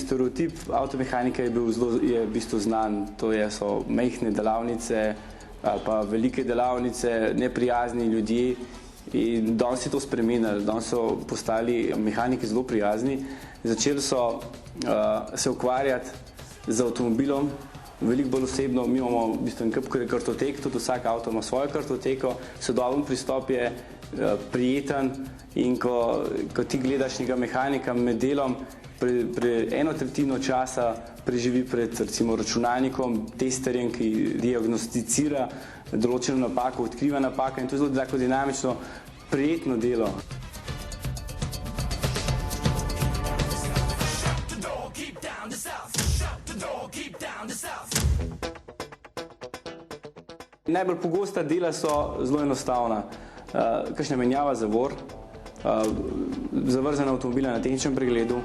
stereotip avtomehanike je v bistvu znan, to so majhne delavnice, pa velike delavnice, neprijazni ljudje in danes se to spremenili, danes so postali mehaniki zelo prijazni, začeli so se ukvarjati z avtomobilom, veliko bolj osebno, mi imamo v bistvu en kartotek, tudi vsak avto ima svojo kartoteko, sodoben pristop je prijeten in ko ti gledaš njega mehanika med delom, eno tretjino časa preživi pred recimo računalnikom, testerjem, ki diagnosticira določeno napako, odkriva napaka in to je zelo tako dinamično, prijetno delo. Najbolj pogosta dela so zelo enostavna. Kakšna menjava zavor, zavrzena avtomobila na tehničnem pregledu,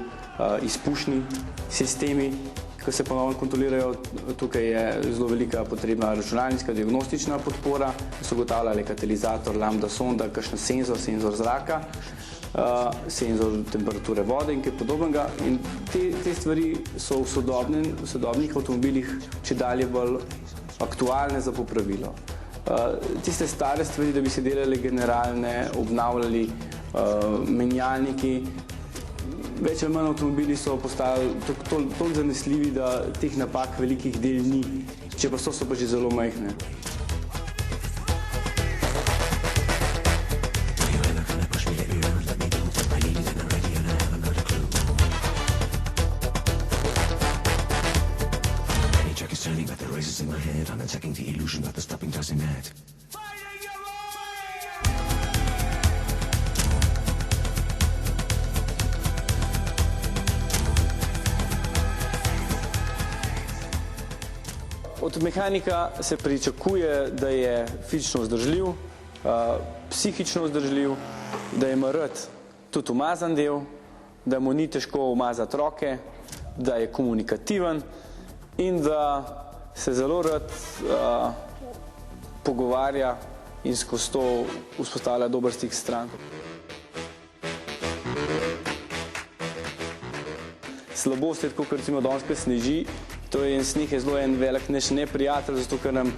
izpušni sistemi, ki se ponovno kontrolirajo. Tukaj je zelo velika potrebna računalniška diagnostična podpora, so ugotavljali katalizator, lambda sonda, kakšen senzor zraka, senzor temperature vode in kaj podobnega. In te stvari so v sodobnih avtomobilih čedalje bolj aktualne za popravilo. Tiste stare stvari, da bi se delali generalne, obnavljali menjalniki, več ali manj avtomobili so postali toliko zanesljivi, da teh napak velikih del ni, čeprav so pa že zelo majhne. Od mehanika se pričakuje, da je fizično vzdržljiv, psihično vzdržljiv, da ima rad tudi umazan del, da mu ni težko umazati roke, da je komunikativen in da se zelo rad pogovarja in skozi to vzpostavlja dober stik s stranko. Slabost je tako, ker recimo danes, ko sneži, to je sneg je zelo en velik neprijatelj, zato ker nam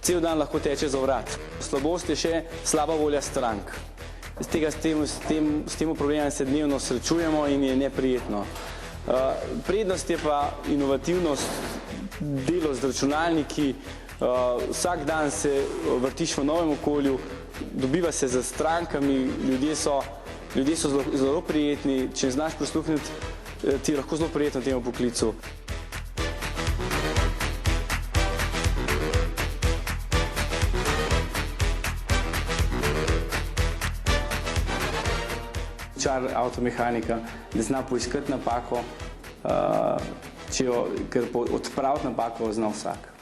cel dan lahko teče za vrat. Slabost je še slaba volja strank. S tem problemom se dnevno srečujemo in je neprijetno. Prednost je pa inovativnost, delo z računalniki, vsak dan se vrtiš v novem okolju, dobiva se z strankami, ljudje so zelo prijetni, če znaš prisluhniti, ti je lahko zelo prijetno temu poklicu. Čar avtomehanika, da zna poiskati napako, ker odpraviti napako zna vsak.